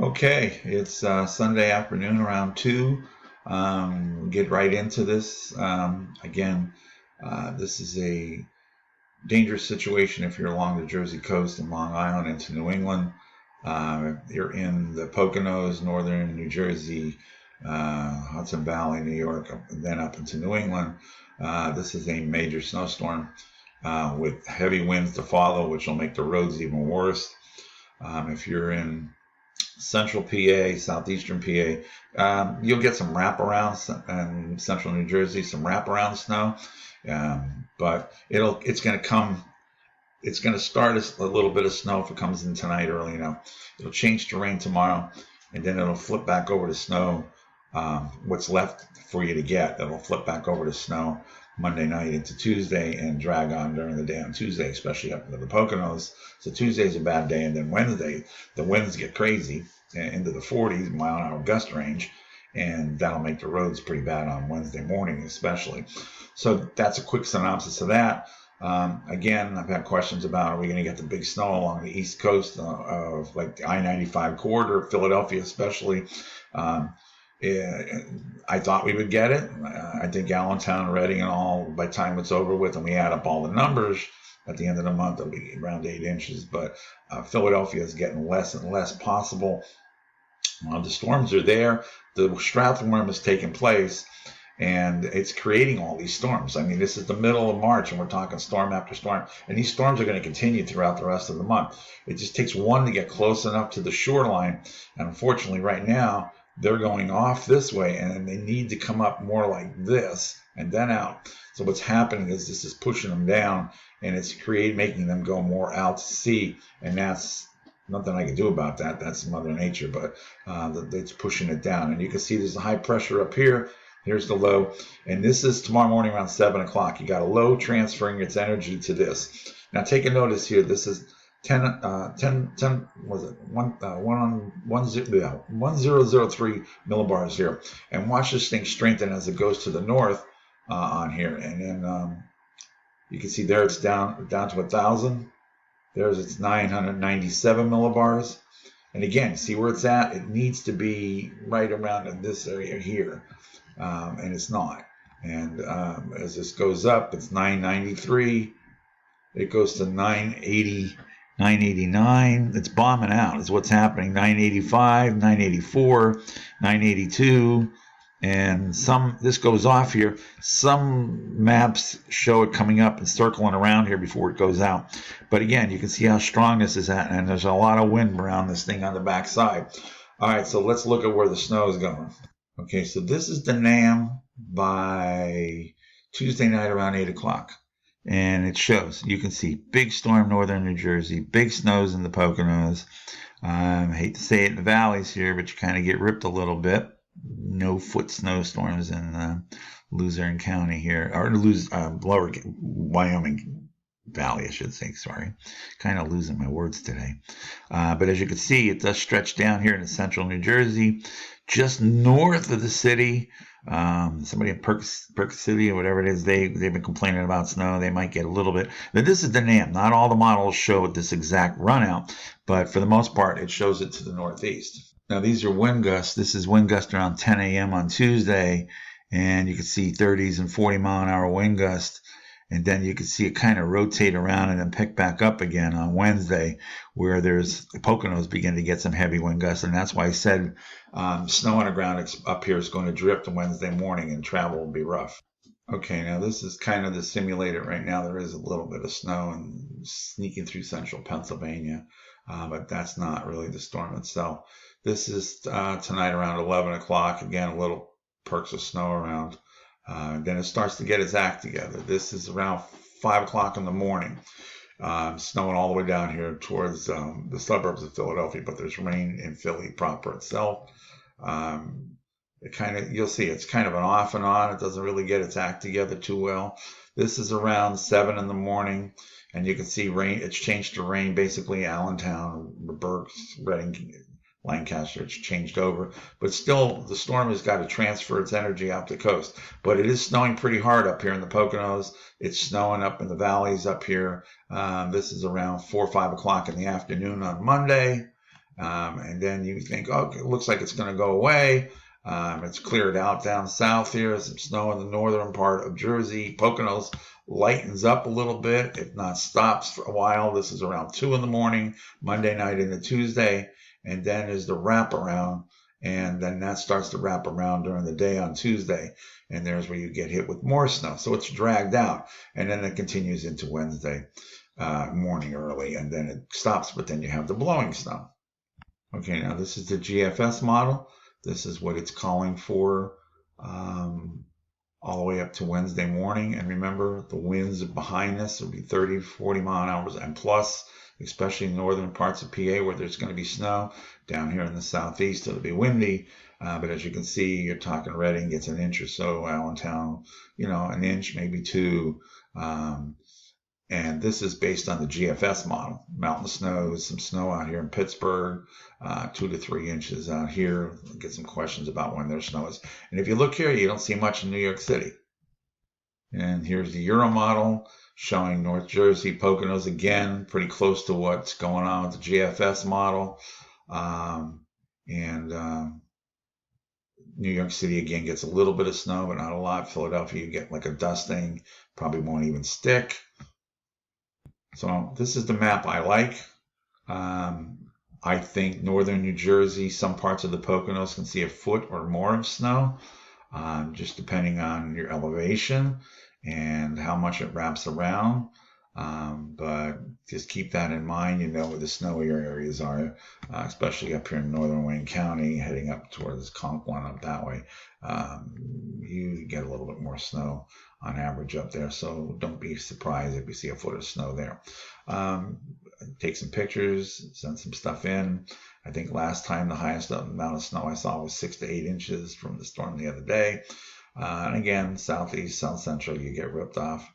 Okay, it's Sunday afternoon around 2. Get right into this. This is a dangerous situation if you're along the Jersey coast and Long Island into New England. You're in the Poconos, northern New Jersey, Hudson Valley, New York, then up into New England. This is a major snowstorm with heavy winds to follow, which will make the roads even worse. If you're in central PA, southeastern PA, you'll get some wraparound in central New Jersey, some wraparound snow. But it's going to come. It's going to start a little bit of snow if it comes in tonight early. It'll change to rain tomorrow, and then it'll flip back over to snow. What's left for you to get, it'll flip back over to snow Monday night into Tuesday and drag on during the day on Tuesday, especially up into the Poconos. So Tuesday's a bad day, and then Wednesday the winds get crazy into the 40s mile-an-hour gust range, and that'll make the roads pretty bad on Wednesday morning especially. So that's a quick synopsis of that. Again, I've had questions about, are we going to get the big snow along the East Coast of like the I-95 corridor, Philadelphia especially. I thought we would get it. I think Allentown, Reading, and all, by the time it's over with and we add up all the numbers, at the end of the month, it'll be around 8 inches. But Philadelphia is getting less and less possible. The storms are there. The Strathworm is taking place, and it's creating all these storms. I mean, this is the middle of March, and we're talking storm after storm. And these storms are going to continue throughout the rest of the month. It just takes one to get close enough to the shoreline. And unfortunately, right now, they're going off this way, and they need to come up more like this and then out. So what's happening is this is pushing them down, and it's making them go more out to sea, and that's nothing I can do about that. That's Mother Nature, but it's pushing it down. And you can see there's a high pressure up here. Here's the low, and this is tomorrow morning around 7 o'clock. You got a low transferring its energy to this. Now take a notice here. This is 1003 millibars here, and watch this thing strengthen as it goes to the north on here, and then you can see there it's down to 1,000. There's its 997 millibars, and again, see where it's at. It needs to be right around in this area here, and it's not. And as this goes up, it's 993. It goes to 980. 989, it's bombing out is what's happening. 985, 984, 982, and this goes off here. Some maps show it coming up and circling around here before it goes out. But again, you can see how strong this is at, and there's a lot of wind around this thing on the back side. All right, so let's look at where the snow is going. Okay, so this is the NAM by Tuesday night around 8 o'clock. And it shows, you can see big storm northern New Jersey, big snows in the Poconos. I hate to say it in the valleys here, but you kind of get ripped a little bit. No foot snowstorms in Luzerne County here, or lower Wyoming Valley, I should say, sorry. Kind of losing my words today. But as you can see, it does stretch down here into central New Jersey, just north of the city. Somebody in Perk City or whatever it is, they've been complaining about snow. They might get a little bit. Now this is the NAM. Not all the models show this exact run out, but for the most part, it shows it to the northeast. Now these are wind gusts. This is wind gust around 10 a.m. on Tuesday, and you can see 30s and 40 mile an hour wind gust. And then you can see it kind of rotate around and then pick back up again on Wednesday, where there's the Poconos begin to get some heavy wind gusts. And that's why I said snow on the ground up here is going to drift on Wednesday morning and travel will be rough. Okay, now this is kind of the simulated right now. There is a little bit of snow and sneaking through central Pennsylvania, but that's not really the storm itself. This is tonight around 11 o'clock. Again, a little perks of snow around. Then it starts to get its act together. This is around 5 o'clock in the morning. Snowing all the way down here towards the suburbs of Philadelphia, but there's rain in Philly proper itself. You'll see it's kind of an off and on. It doesn't really get its act together too well. This is around 7 in the morning, and you can see rain. It's changed to rain basically Allentown, Berks, Reading, Lancaster. It's changed over, but still the storm has got to transfer its energy out the coast. But it is snowing pretty hard up here in the Poconos. It's snowing up in the valleys up here. This is around 4 or 5 o'clock in the afternoon on Monday. And then you think, oh, it looks like it's going to go away. It's cleared out down south here. Some snow in the northern part of Jersey. Poconos lightens up a little bit, if not stops for a while. This is around 2 in the morning, Monday night into Tuesday. And then is the wraparound. And then that starts to wrap around during the day on Tuesday. And there's where you get hit with more snow. So it's dragged out. And then it continues into Wednesday morning early. And then it stops, but then you have the blowing snow. Okay, now this is the GFS model. This is what it's calling for all the way up to Wednesday morning. And remember, the winds behind this will be 30 to 40 mile an hour and plus, especially in northern parts of PA where there's going to be snow. Down here in the southeast, it'll be windy. But as you can see, you're talking Reading gets an inch or so, Allentown, an inch, maybe two. And this is based on the GFS model. Mountain snow, some snow out here in Pittsburgh, 2 to 3 inches out here. I'll get some questions about when their snow is. And if you look here, you don't see much in New York City. And here's the Euro model showing North Jersey, Poconos again, pretty close to what's going on with the GFS model. New York City again gets a little bit of snow, but not a lot. Philadelphia, you get like a dusting, probably won't even stick. So this is the map I like. I think northern New Jersey, some parts of the Poconos can see a foot or more of snow, just depending on your elevation and how much it wraps around. But just keep that in mind. You know where the snowier areas are, especially up here in northern Wayne County, heading up towards Conklin up that way. You get a little bit more snow on average up there, so don't be surprised if you see a foot of snow there. Take some pictures, send some stuff in. I think last time the highest amount of snow I saw was 6 to 8 inches from the storm the other day. And again, southeast, south central, you get ripped off.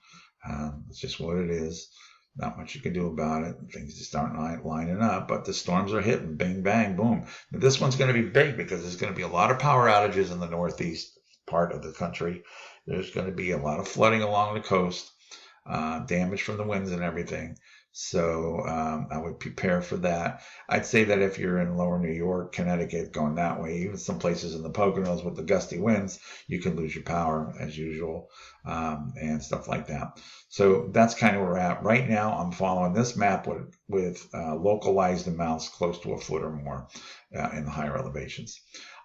It's just what it is. Not much you can do about it. Things just aren't lining up, but the storms are hitting. Bing, bang, boom. Now, this one's going to be big because there's going to be a lot of power outages in the northeast part of the country. There's going to be a lot of flooding along the coast, damage from the winds and everything. So I would prepare for that. I'd say that if you're in lower New York, Connecticut, going that way, even some places in the Poconos with the gusty winds, you can lose your power as usual, and stuff like that. So that's kind of where we're at. Right now, I'm following this map with localized amounts close to a foot or more in the higher elevations.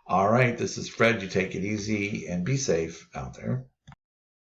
All right, this is Fred. You take it easy and be safe out there.